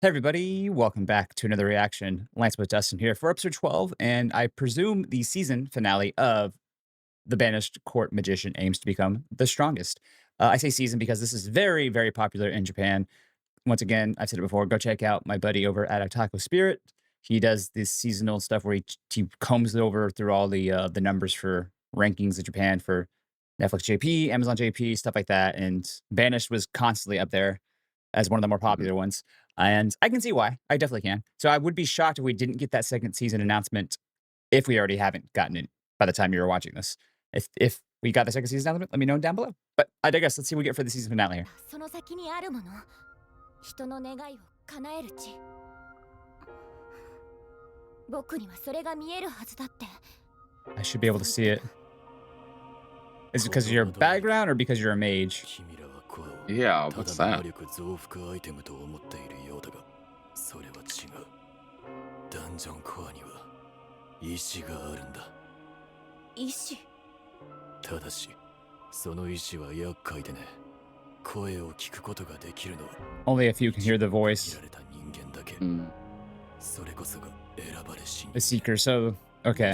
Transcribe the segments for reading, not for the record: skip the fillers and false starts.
Hey everybody, welcome back to another reaction. Lance with Dustin here for episode 12, and I presume the season finale of The Banished Court Magician aims to become the strongest. I say season because this is very, very popular in Japan. Once again, I've said it before, go check out my buddy over at Otaku Spirit. He does this seasonal stuff where he combs over through all the numbers for rankings in Japan for Netflix JP, Amazon JP, stuff like that. And Banished was constantly up there as one of the more popular ones. And I can see why. I definitely can. So I would be shocked if we didn't get that second season announcement if we already haven't gotten it by the time you're watching this. If we got the second season announcement, let me know down below. But I digress. Let's see what we get for the season finale here. その先にあるもの、人の願いを叶える地。僕にはそれが見えるはずだって。I should be able to see it. Is it because of your background or because you're a mage? Yeah, what's that? Only a few can hear the voice. A seeker, so okay.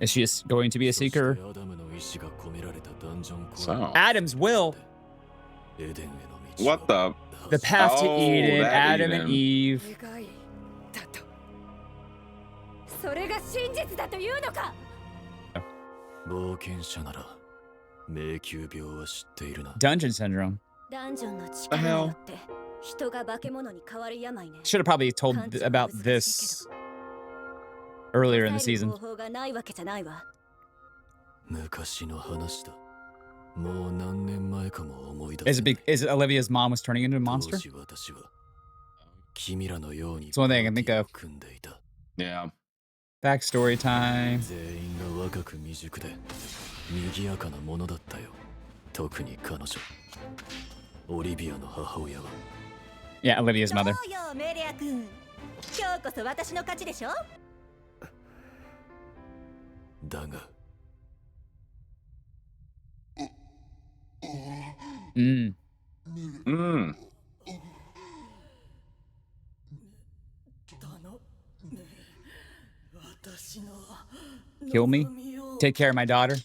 Is she going to be a seeker? So. Adam's will. What the? The path to Oh, Eden, that Adam Eden. and Eve. それが真実だというのか。Dungeon syndrome. ダンジョンの力によって人が化け物に変わる病ね。 Should have probably told about this earlier in the season. 方法がないわけじゃないわ。 Is it Olivia's mom was turning into a monster? It's one thing I can think of. Yeah. Backstory time. Yeah, Olivia's mother. そうよ、メレア君。今日こそ私の勝ちでしょ。 Mm. Kill me? Take care of my daughter?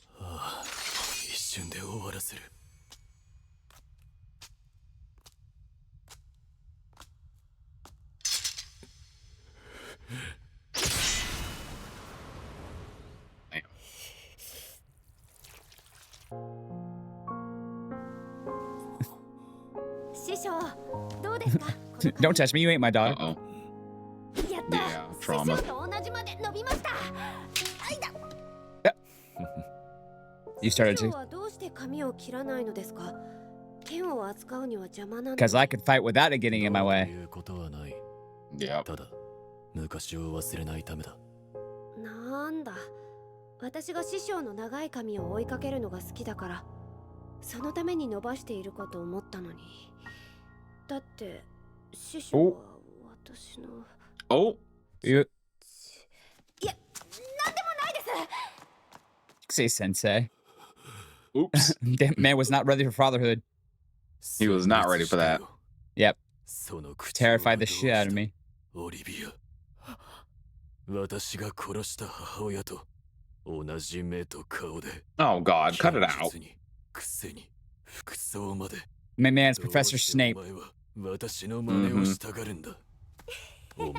Don't touch me, you ain't my daughter. Uh-oh. Yeah, trauma. You started to. Because I could fight without it getting in my way. Yeah. なんだ、私が師匠の長い髪を追いかけるのが好きだから、そのために伸ばしているかと思ったのに。だって師匠は私の。Oh. You いや、なんでもないです。 say sensei. Oops. That man was not ready for fatherhood. He was not ready for that. Yep. Terrified the shit out of me. Oh God, cut it out. My man's Professor Snape.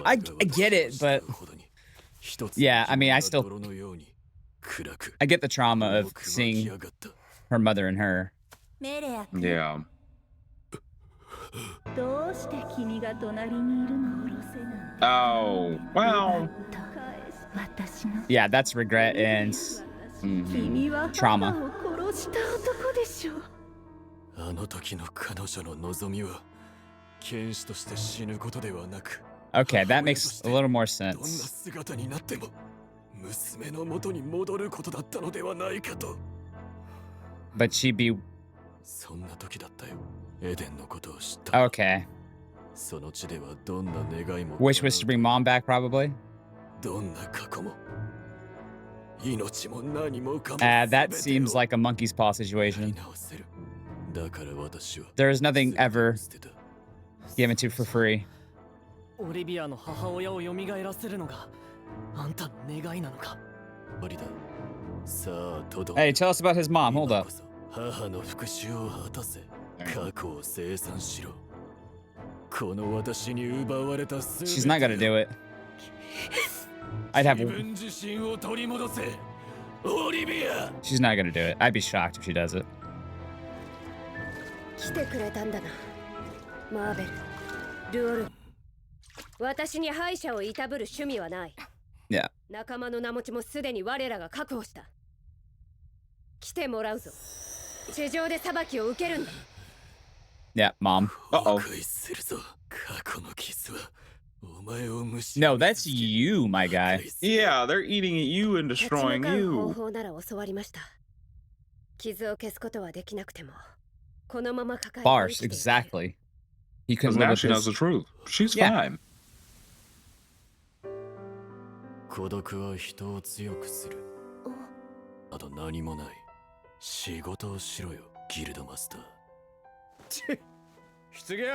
I get it, but yeah, I mean, I get the trauma of seeing her mother and her. Yeah. Oh, wow. Yeah, that's regret and trauma. Okay, that makes a little more sense. But she'd be... Okay. Wish was to bring mom back, probably. That seems like a monkey's paw situation. There is nothing ever Give it to for free. オリビアの母親を蘇らせるのがあんたの願いなのか。さあ、トド。 Hey, tell us about his mom. Hold up. 母の復讐を果たせ。過去を清算しろ。この私に奪われたすべて。 She's not gonna do it. I'd have. 自分自身を取り戻せ。オリビア。 She's not gonna do it. I'd be shocked if she does it. 来てくれたんだな、マーベル、ルオル。私に敗者をいたぶる趣味はない。Yeah. 仲間の名持ちもすでに我らが確保した。来てもらうぞ。地上で裁きを受けるんだ。 Yeah, mom. Uh-oh. No, that's you, my guy. Yeah, they're eating at you and destroying 立ち向かう方 you. 法なら教わりました。傷を消すことはできなくても、このまま抱えて Bars, 生きていける。 exactly. He Because couldn't live now with she knows this. the truth. She's Yeah. fine. 孤独は人を強くする。あと何もない。仕事をしろよ、ギルドマスター。失業。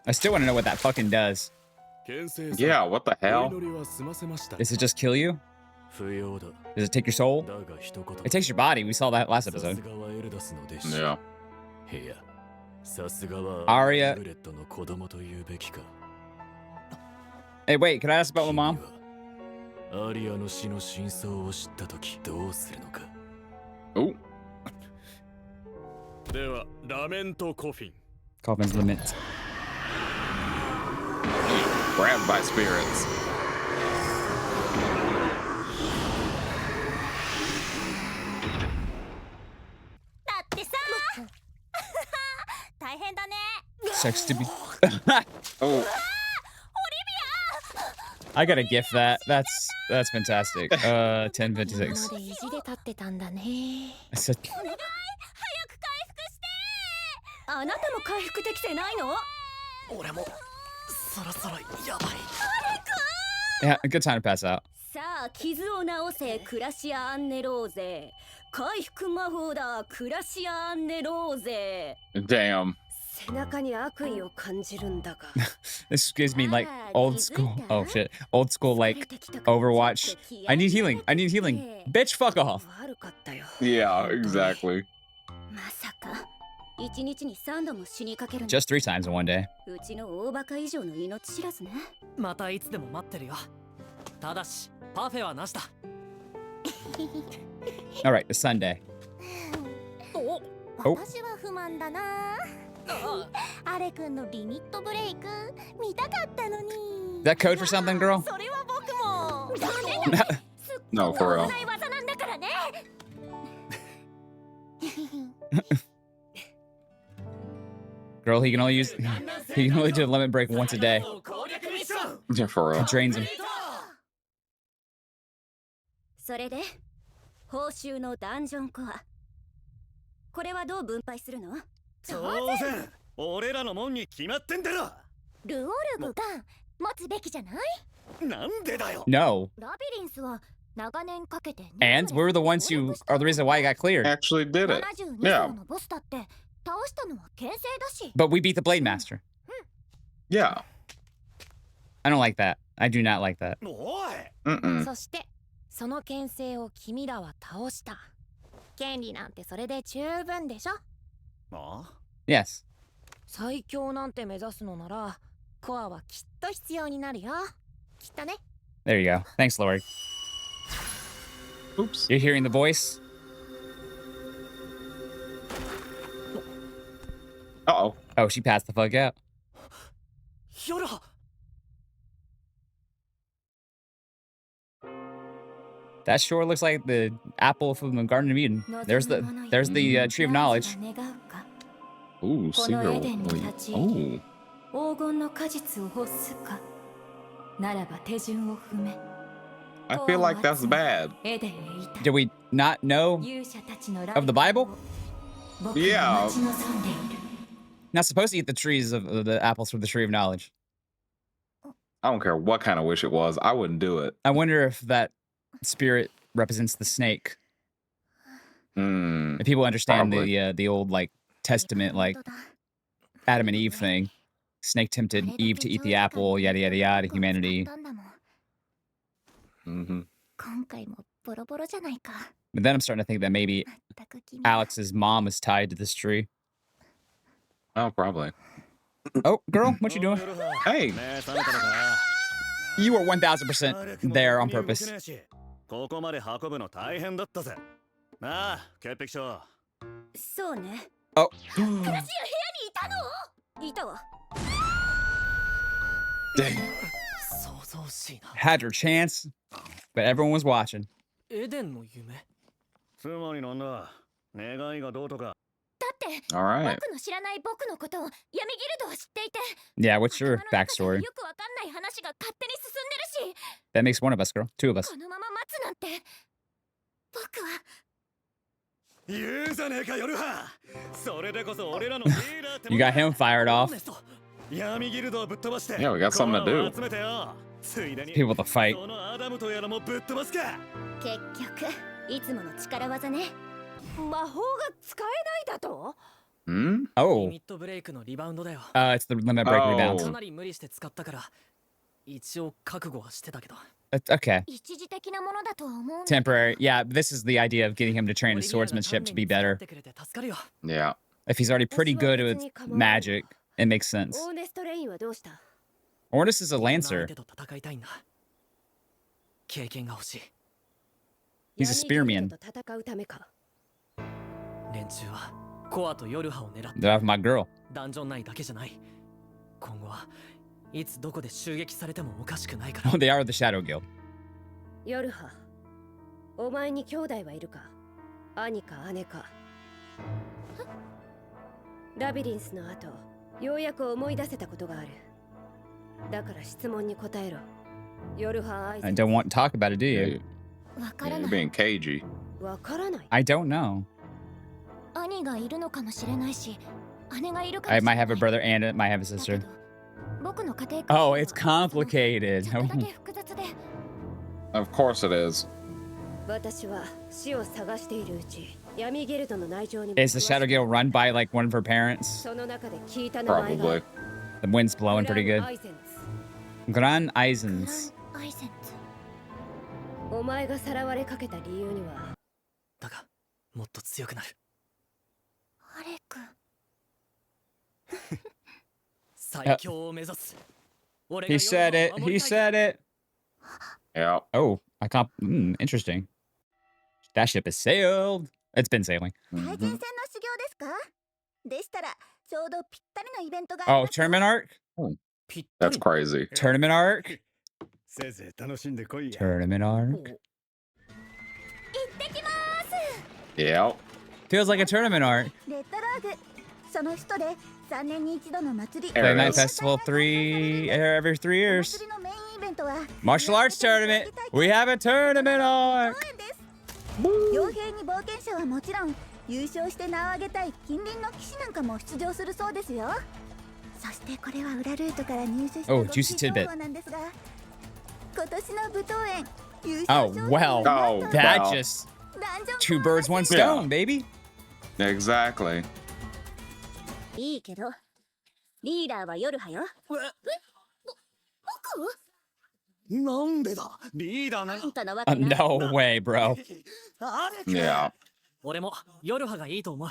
I still want to know what that fucking does. Yeah, what the hell? Does it just kill you? 不要だ。 Does it take your soul? だが一言。 It takes your body. We saw that last さす episode. がはエルダスの弟子。 Yeah. いや、さすがはアリアブレットの子供と言うべきか。 Hey, wait, can I ask about my mom? 君はアリアの死の真相を知ったときどうするのか。 Oh, では、ラメントコフィン。 Coffin's limit. grabbed by spirits. だってさ大変だね。 Sex to be. Oh, I gotta gift that. That's fantastic. 1056. で意地で立ってたんだね。 I said, お願い早く回復して。あなたも回復できてないの？俺もそろそろやばい。 yeah, a good time to pass out. さあ傷を治せクラシア・アンネローゼ。回復魔法だクラシア・アンネローゼ。 damn. 背中に悪意を感じるんだが。 This gives me like old school. Oh shit, old school like Overwatch. I need healing. I need healing. Bitch, fuck off. 悪かったよ。 Yeah, exactly. まさか一日に3度も死にかけるの。 Just 3 times in one day. うちの大バカ以上の命知らずね。またいつでも待ってるよ。ただしパフェはなしだ。 All right, the Sunday. お、お私は不満だな。アレ君のリミットブレイク見たかったのに。 That code for something, girl? それは僕も。ダメだ。すっ No, ご for く real. 危ない技なんだからね。 Girl, he can only use. He can only do a limit break once a day. Yeah, for real. It drains him. それで報酬のダンジョンコア。これはどう分配するの？当然俺らのもんに決まってんだろ。ルオルグが持つべきじゃない？なんでだよ。 No. ラビリンスは長年かけて And we're the ones who are the reason why it got cleared. Actually did it. 72 Yeah. 層のボスだって倒したのは牽制だし。 But we beat the Blade Master. Yeah. I don't like that. I do not like that. おい。 Mm-mm. そしてその牽制を君らは倒した。権利なんてそれで十分でしょ。あ Yes. 最強なんて目指すのならコアはきっと必要になるよ。きっとね。 There you go. Thanks, Lord. Oops. You're hearing the voice? Uh-oh. Oh, she passed the fuck out. やら。 That sure looks like the apple from the Garden of Eden. There's the tree of knowledge. Ooh, こ see の her. エデンに立ち入り Oh. 黄金の果実を欲すか。ならば手順を踏め。 I feel like that's bad. エデンへいた。 Did we not know? 勇者たちの Of the Bible? 僕 Yeah. は待ち望んでいる。 Not supposed to eat the trees of the apples from the tree of knowledge. I don't care what kind of wish it was. I wouldn't do it. I wonder if that spirit represents the snake. Hmm. If people understand Probably. the old like testament, like 本当だ Adam and Eve thing. Snake tempted Eve to eat the apple, yada yada yada, humanity. Mm-hmm. 今回もボロボロじゃないか。 But then I'm starting to think that maybe 全く君は Alex's mom is tied to this tree. Oh, probably. Oh, girl, what you doing? Hey. You were 1000% there on purpose. ここまで運ぶの大変だったぜ。なあ、潔癖症。そうね。 Oh. クラシア部屋にいたの？いたわ。 Dang. 想像しいな。 Had your chance, but everyone was watching. エデンの夢。つまりなんだ。願いがどうとか。だって、 All right. 僕の知らない僕のことを闇ギルドは知っていて。 Yeah, what's your 頭の中で backstory? よくわかんない話が勝手に進んでるし。 That makes one of us, girl. Two of us. このまま待つなんて。僕は。 言うじゃねえか、夜は。それでこそ俺らのリーダーって You got him fired off. 闇ギルドをぶっ飛ばして。 Yeah, we got something to do. 集めてよ。ついでに People to fight. そのアダムとやらもぶっ飛ばすか。結局、いつもの力技ね。魔法が使えないだと？ Hmm? リ Oh, ミットブレイクのリバウンドだよ。 it's the limit break Oh. rebound. かなり無理して使ったから一応覚悟はしてたけど。 Okay. 一時的なものだとは思うんだけど。 Temporary. Yeah, this is the idea of getting him to train his swordsmanship to be better. Yeah. If he's already pretty good with magic, it makes sense. オーネストレインはどうした？ Ornis is a lancer. 経験が欲しい。 He's a spearman. 闇ギルドと戦うためか。連中はコアとヨルハを狙って They're after my girl. ダンジョン内だけじゃない。今後はいつどこで襲撃されてもおかしくないから。 Oh, they are the Shadow Guild. ヨルハ、お前に兄弟はいるか？兄か姉か？ラビリンスの後、ようやく思い出せたことがある。だから質問に答えろ。ヨルハ・アイゼ I ン don't want to talk about it, do you? Yeah, わか yeah, ら you're ない。 being cagey. わからない。 I don't know. 兄がいるのかもしれないし、姉がいるかも I しれない。 might have a brother and it might have a だけ sister. ど僕の家庭 Oh, it's complicated. ちょっとだけ複雑で。 Of course it is. 私は死を探しているうち、闇ギルドの内情にも Is the Shadow Guild run by like one of her parents? その中で聞いた名前が Probably. The wind's blowing pretty グラ good. ンアイゼンツ。 Gran Eisens. アイゼンツ。お前がさらわれかけた理由には、だがもっと強くなる。アレク。最強を目指す。 He said it. He said it. Yeah. Oh, I can't. Interesting. That ship has sailed. It's been sailing. 大前線の Mhm. 修行ですか？でしたらちょうどぴったりのイベントが Oh, tournament arc? ぴったり That's crazy. Tournament arc? せいぜい楽しんでこいや。 Tournament arc? 行ってきます。 Yeah. Feels like a tournament arc. レッドローグその人で3年に一度の祭り There Play it Night is. Festival every 3 years. 祭りのメインイベントは Martial arts tournament. We have a tournament arc. 傭兵に冒険者はもちろん優勝して名を挙げたい近隣の騎士なんかも出場するそうですよ。そしてこれは裏ルートから入手した Oh, 極 juicy 秘情 tidbit. 報なんですが、今年の舞踏園優 Oh, 勝賞 well. 金はなんと That Wow. just ダンジョン two birds, one stone, baby. Exactly. いいけど、リーダーはヨルハよ。僕？なんでだリーダーが。あんたなわけない。 No way, bro. あれ Yeah. 俺もヨルハがいいと思う。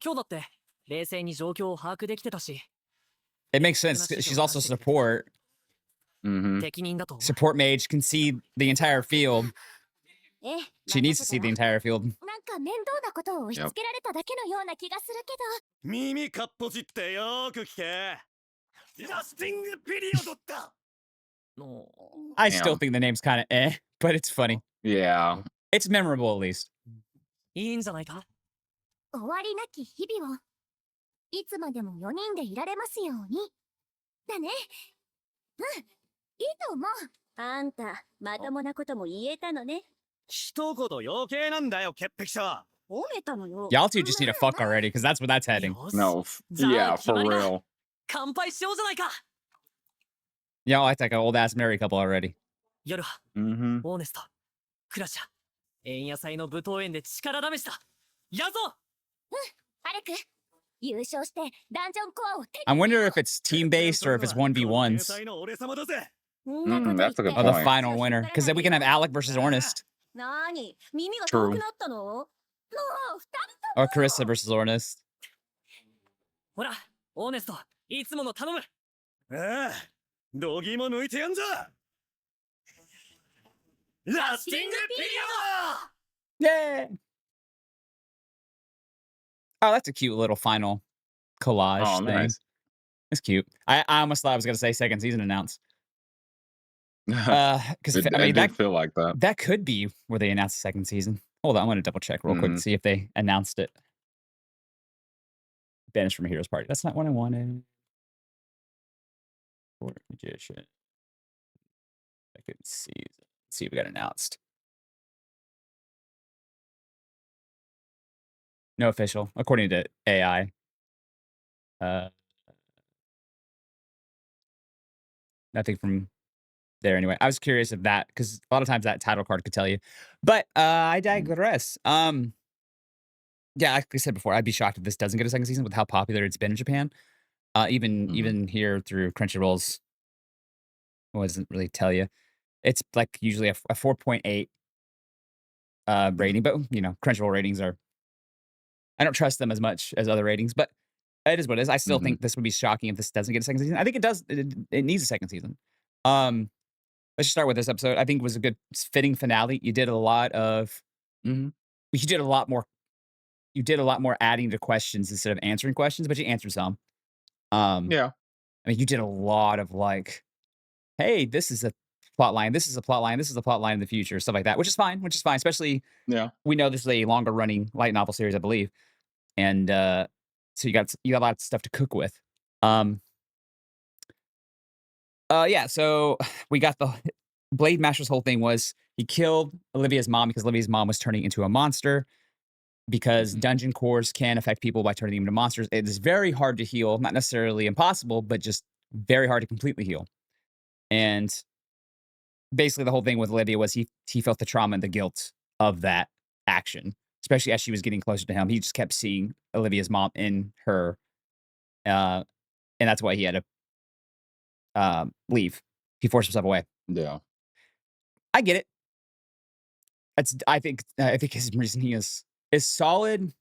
今日だって冷静に状況を把握できてたし、 It makes sense. She's also support. Mm-hmm. 適任だと思う。 Support mage can see the entire field. え、 She needs to see the entire field. なんか面倒なことを押し付けられただけのような気がするけ耳かっぽじってよーく聞け。ジャスティングピリオドだ。の I Damn. still think the name's kind of but it's funny. Yeah. It's memorable at least. いいんじゃないか。ど、終わりなき日々をいつまでも4人でいられますように。だね。うん、いいと思う。あんた、まともなことも言えたのね。一言余計なんだよ、潔癖者。褒めたのよ。 Y'all two just need to fuck already, because that's where that's heading. よし No. じゃあ Yeah, 決ま for りだ。 real. 乾杯しようじゃないか。 Y'all act like an old ass married couple already. ヨルハ、 Mm-hmm. オーネスト、クラシャ、円野菜の舞踏園で力試しだ。やるぞ。アレク、優勝してダンジョンコアを手 I に入れ wonder よ if it's team based or if it's 1v1s. う。そんなこと言っ That's a て good Oh, the point. final winner. Because then we can have Alec versus Ornest. なに耳が遠 True. くなったのもう二人 Or Carissa versus Ornest. ほら、オーネスト、いつもの頼む。ああ、ドギも抜いてやんぞ。ラスティングピリオ Yay! Oh, that's a cute little final collage Oh, thing. nice. It's cute. I almost thought I was going to say second season announced. it, Because it I mean did feel like that. that could be where they announced the second season. Hold on, I'm going to double check real quick to see if they announced it. Banished from a Heroes Party. That's not what I wanted. Court Magician. Second season. Let's see if we got announced. No official, according to AI. Nothing from there anyway. I was curious if that, because a lot of times that title card could tell you. But I digress. Yeah, like I said before, I'd be shocked if this doesn't get a second season with how popular it's been in Japan. Even here through Crunchyroll's, what does it really tell you? It's like usually a 4.8 rating, but you know, Crunchyroll ratings are, I don't trust them as much as other ratings, but it is what it is. I still think this would be shocking if this doesn't get a second season. I think it does. It needs a second season. Let's just start with this episode. I think it was a good fitting finale. You did a lot of, you did a lot more. You did a lot more adding to questions instead of answering questions, but you answered some. Yeah. I mean, you did a lot of like, hey, this is a plot line. This is a plot line. This is a plot line in the future, stuff like that, which is fine. Which is fine, especially Yeah. we know this is a longer running light novel series, I believe, and so you got a lot of stuff to cook with. Yeah. So we got the Blade Master's whole thing was he killed Olivia's mom because Olivia's mom was turning into a monster. Because dungeon cores can affect people by turning them into monsters. It is very hard to heal, not necessarily impossible, but just very hard to completely heal. And basically, the whole thing with Olivia was he felt the trauma and the guilt of that action, especially as she was getting closer to him. He just kept seeing Olivia's mom in her, and that's why he had to leave. He forced himself away. Yeah. I get it. I think his reasoning is solid,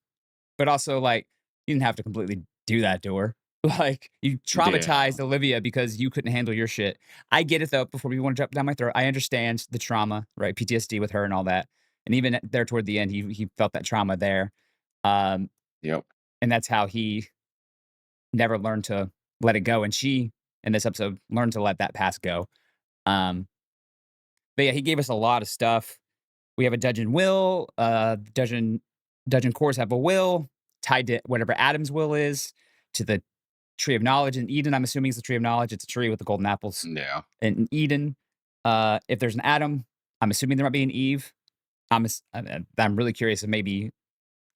but also like you didn't have to completely do that to her. Like you traumatized Olivia because you couldn't handle your shit. I get it though. Before we want to jump down my throat, I understand the trauma, right? PTSD with her and all that. And even there toward the end, he felt that trauma there. Yep. And that's how he never learned to let it go. And she, in this episode, learned to let that past go. But yeah, he gave us a lot of stuff. We have a dungeon will. Dungeon cores have a will tied to whatever Adam's will is, to the tree of knowledge in Eden. I'm assuming it's the tree of knowledge. It's a tree with the golden apples. Yeah. In Eden, if there's an Adam, I'm assuming there might be an Eve. I'm really curious if maybe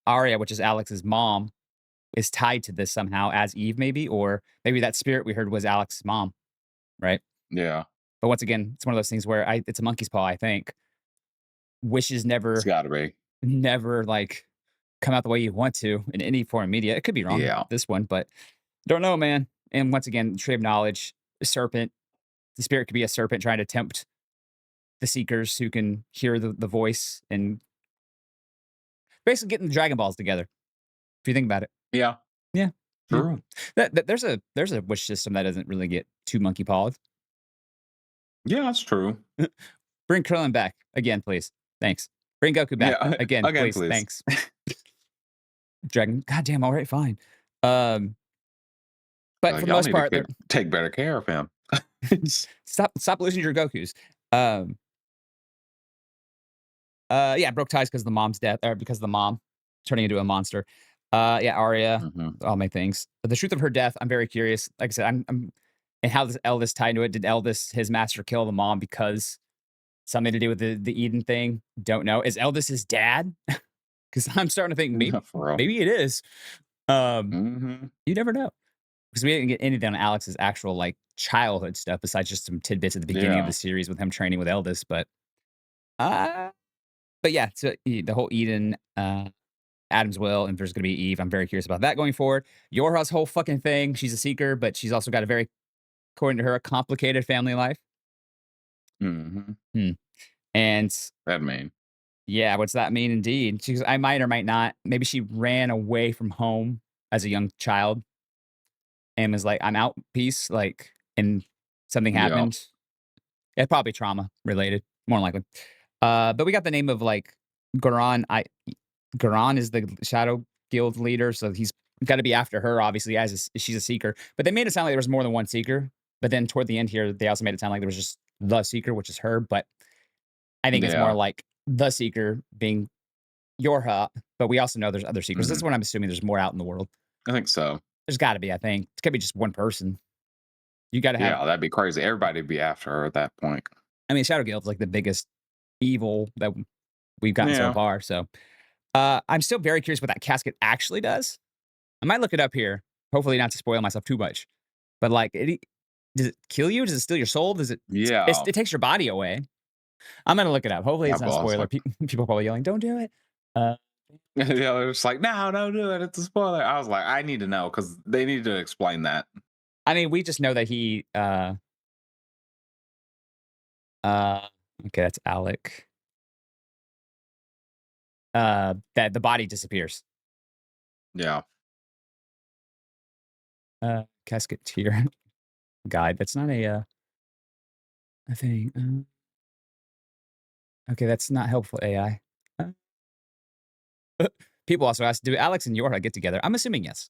Arya, which is Alex's mom, is tied to this somehow as Eve, maybe, or maybe that spirit we heard was Alex's mom, right? Yeah. But once again, it's one of those things where it's a monkey's paw. I think wishes It's gotta be. never like come out the way you want to in any form of media. It could be wrong, this one, but don't know, man. And once again, tree of knowledge, a serpent. The spirit could be a serpent trying to tempt the seekers who can hear the voice and basically getting the Dragon Balls together. If you think about it. Yeah. Yeah. True. There's a wish system that doesn't really get too monkey pawed. Yeah, that's true. Bring Krillin back again, please. Thanks. Bring Goku back again, please. please. Thanks. Dragon. Goddamn. All right, fine. But for the y'all most need part, to take better care of him. stop losing your Gokus. Yeah, broke ties because of the mom's death, or because of the mom turning into a monster. Yeah, Arya, all my things. But the truth of her death, I'm very curious. Like I said, I'm and how does Eldest tie into it? Did Eldest, his master, kill the mom because something to do with the Eden thing? Don't know. Is Eldest his dad? Because I'm starting to think maybe it is. You never know. Because we didn't get anything on Alex's actual like childhood stuff besides just some tidbits at the beginning of the series with him training with Eldest. But yeah, so the whole Eden Adam's will, and there's going to be Eve. I'm very curious about that going forward. Yorha's whole fucking thing. She's a seeker, but she's also got a very, according to her, a complicated family life. Hmm. Hmm. And That mean. yeah, what's that mean? Indeed, she goes, I might or might not. Maybe she ran away from home as a young child and was like, "I'm out, peace." Like, and something Yeah. happened. Yeah, probably trauma related, more than likely. But we got the name of like Garan. Garan is the Shadow Guild leader, so he's got to be after her, obviously, as she's a seeker. But they made it sound like there was more than one seeker. But then toward the end here, they also made it sound like there was just the seeker, which is her. But I think it's more Yeah. like the seeker being Yorha. But we also know there's other seekers. That's Mhm. what I'm assuming. There's more out in the world. I think so. There's got to be. I think it's gonna be just one person. You got to have. Yeah, that'd be crazy. Everybody'd be after her at that point. I mean, Shadow Guild's like the biggest evil that we've gotten so Yeah. far. So I'm still very curious what that casket actually does. I might look it up here. Hopefully, not to spoil myself too much. But like, does it kill you? Does it steal your soul? Does it? Yeah. It takes your body away. I'm gonna look it up. Hopefully, it's My not a boss spoiler. like, People probably yelling, "Don't do it." Uh, yeah, they're just like, no, don't do it. It's a spoiler. I was like, I need to know because they need to explain that. I mean, we just know that he. Uh, okay, that's Alec. That the body disappears. Yeah. Casketeer guide. That's not a thing. Okay, that's not helpful AI. Uh, People also ask, do Alex and Yorha get together? I'm assuming yes.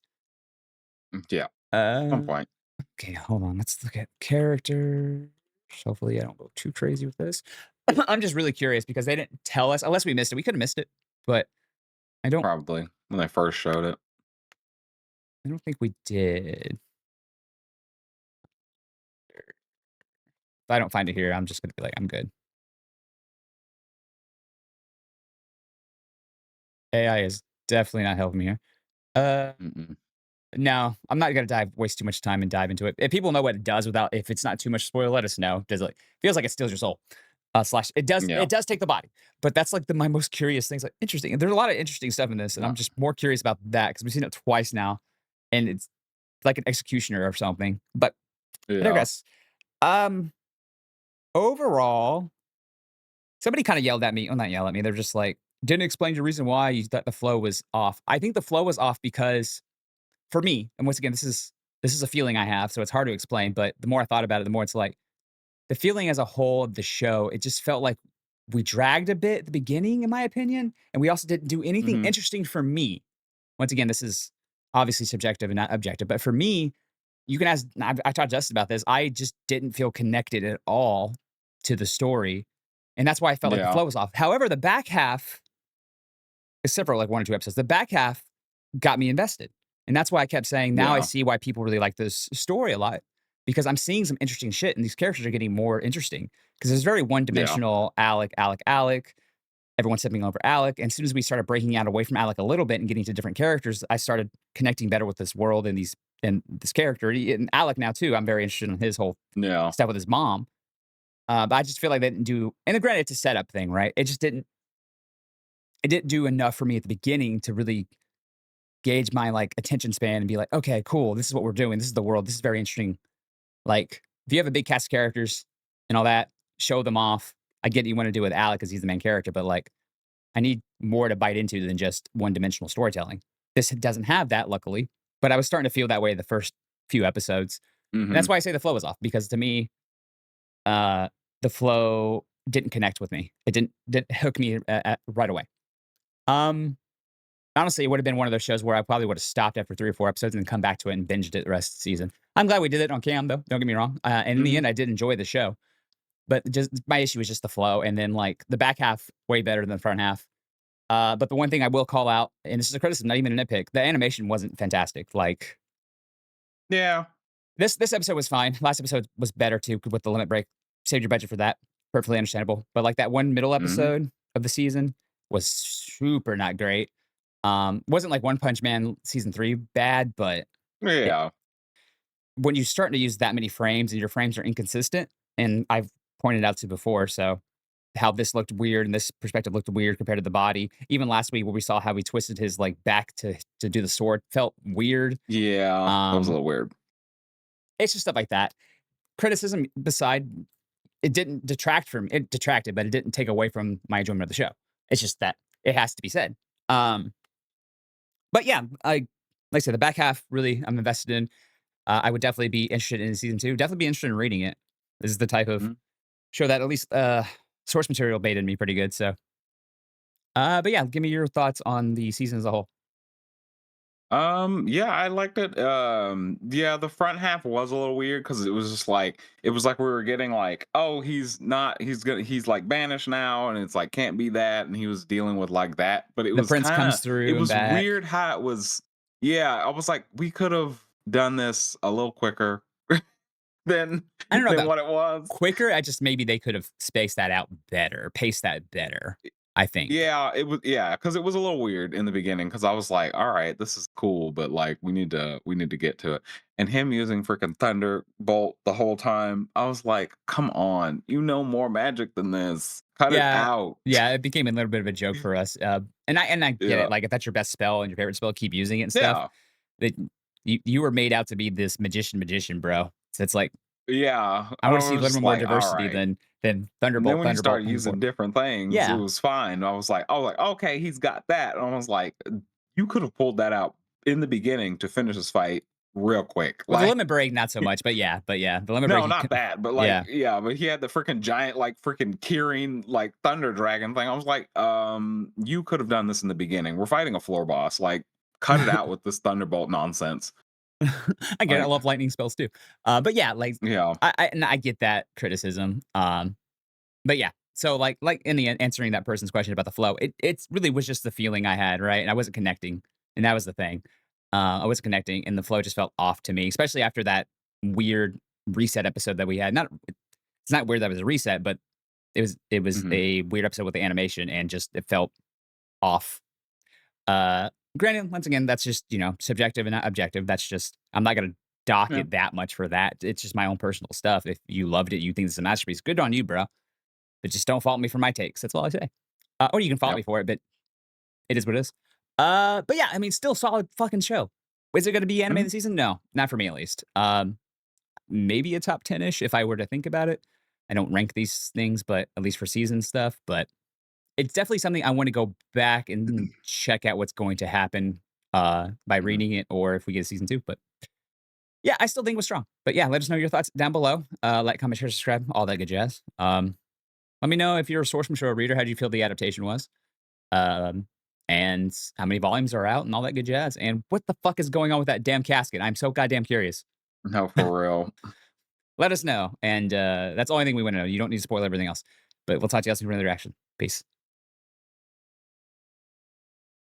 Yeah. Uh, Some point. okay, hold on. Let's look at characters. Hopefully, I don't go too crazy with this. I'm just really curious because they didn't tell us, unless we missed it. We could have missed it, but I don't. Probably when they first showed it. I don't think we did. If I don't find it here, I'm just gonna be like, I'm good. AI is definitely not helping me here. Uh, Mm-mm. no, I'm not gonna waste too much time and dive into it. If people know what it does without, if it's not too much spoiler, let us know. Does it feels like it steals your soul? Slash, Yeah. it does take the body, but that's like my most curious things. Like interesting, and there's a lot of interesting stuff in this, and I'm just more curious about that because we've seen it twice now, and it's like an executioner or something. But I Yeah. digress. Um, Overall, somebody kind of yelled at me. Well, not yell at me. They're just like, didn't explain your reason why you thought the flow was off. I think the flow was off because for me, and once again, this is a feeling I have, so it's hard to explain. But the more I thought about it, the more it's like the feeling as a whole of the show. It just felt like we dragged a bit at the beginning, in my opinion, and we also didn't do anything Hmm. interesting for me. Once again, this is obviously subjective and not objective, but for me, you can ask. I talked to Justin about this. I just didn't feel connected at all to the story, and that's why I felt like the Yeah. flow was off. However, the back half, except for like one or two episodes, the back half got me invested. And that's why I kept saying, now I Yeah. see why people really like this story a lot because I'm seeing some interesting shit and these characters are getting more interesting because it's very one Yeah. dimensional Alec, Alec, Alec. Everyone's stepping over Alec. And as soon as we started breaking out away from Alec a little bit and getting to different characters, I started connecting better with this world and this character. And Alec now too. I'm very interested in his whole Yeah. stuff with his mom. But I just feel like they didn't do, and granted, it's a setup thing, right? It didn't do enough for me at the beginning to really gauge my like attention span and be like, okay, cool. This is what we're doing. This is the world. This is very interesting. Like, if you have a big cast of characters and all that, show them off. I get you want to do it with Alec because he's the main character, but like, I need more to bite into than just one dimensional storytelling. This doesn't have that, luckily, but I was starting to feel that way the first few episodes. And Hmm. that's why I say the flow was off because to me, the flow didn't connect with me. It didn't hook me right away. Um, Honestly, it would have been one of those shows where I probably would have stopped after 3 or 4 episodes and then come back to it and binged it the rest of the season. I'm glad we did it on cam, though. Don't get me wrong. And in the Hmm. end, I did enjoy the show. But just my issue was just the flow, and then like the back half way better than the front half. But the one thing I will call out, and this is a criticism, not even a nitpick, the animation wasn't fantastic. Like Yeah. this episode was fine. Last episode was better too with the limit break. Saved your budget for that. Perfectly understandable. But like that one middle Hmm. episode of the season was super not great. Wasn't like One Punch Man season 3 bad, but it, Yeah. when you're starting to use that many frames and your frames are inconsistent, and I've pointed out to before, so how this looked weird and this perspective looked weird compared to the body. Even last week where we saw how he twisted his like back to do the sword felt weird. Yeah, that was a Um, little weird. it's just stuff like that. Criticism beside, it didn't detract from it detracted, but it didn't take away from my enjoyment of the show. It's just that it has to be said. Um, but yeah, like I said, the back half really I'm invested in. I would definitely be interested in season two. Definitely be interested in reading it. This is the type of Mhm. show that at least source material baited me pretty good. So, but yeah, give me your thoughts on the season as a whole. Yeah, I liked it. Yeah, the front half was a little weird because it was just like it was like we were getting like, oh, he's like banished now, and it's like can't be that, and he was dealing with like that. But The prince comes it through and was back. weird how it was. Yeah, I was like, we could have done this a little quicker than I don't know than about what it was. quicker. I just maybe they could have spaced that out better, paced that better. I think. Yeah, it was because it was a little weird in the beginning because I was like, all right, this is cool, but like we need to get to it. And him using freaking Thunderbolt the whole time, I was like, come on, you know more magic than this. Cut it Yeah, out. yeah, it became a little bit of a joke for us. And I get Yeah. it. Like if that's your best spell and your favorite spell, keep using it and stuff. Yeah. That you were made out to be this magician, bro. So it's like Yeah. I want to I see a was little just bit more like, all diversity right. than And then Thunderbolt, when he Thunderbolt, started using Thunderbolt. different things, it Yeah. was fine. I was like, okay, he's got that. And I was like, you could have pulled that out in the beginning to finish this fight real quick. Well, the Like limit break, not so much, but yeah, the limit break. no, not that, but like, Yeah, yeah, but he had the freaking giant, like freaking Kirin, like thunder dragon thing. I was like, you could have done this in the beginning. We're fighting a floor boss. Like, cut it out with this thunderbolt nonsense. I get it. I Like, love lightning spells too. But yeah, like yeah. I get that criticism. But yeah, so like in the answering that person's question about the flow, it really was just the feeling I had, right? And I wasn't connecting, and that was the thing. I wasn't connecting, and the flow just felt off to me, especially after that weird reset episode that we had. Not it's not weird that it was a reset, but it was Hmm. a weird episode with the animation, and just it felt off. Uh, Granted, once again, that's just subjective and not objective. That's just I'm not gonna dock Yeah. it that much for that. It's just my own personal stuff. If you loved it, you think it's a masterpiece, good on you, bro. But just don't fault me for my takes. That's all I say. Or you can fault me Yep. for it, but it is what it is. But yeah, I mean, still solid fucking show. Is it going to be Mhm. animated season? No, not for me at least. Maybe a top 10-ish if I were to think about it. I don't rank these things, but at least for season stuff. But it's definitely something I want to go back and check out what's going to happen by Mhm. reading it or if we get season two. But yeah, I still think it was strong. But yeah, let us know your thoughts down below. Like, comment, share, subscribe, all that good jazz. Let me know if you're a source material reader, how do you feel the adaptation was? Um, and how many volumes are out and all that good jazz. And what the fuck is going on with that damn casket? I'm so goddamn curious. No, for real. Let us know. And that's the only thing we want to know. You don't need to spoil everything else. But we'll talk to you guys in another reaction. Peace.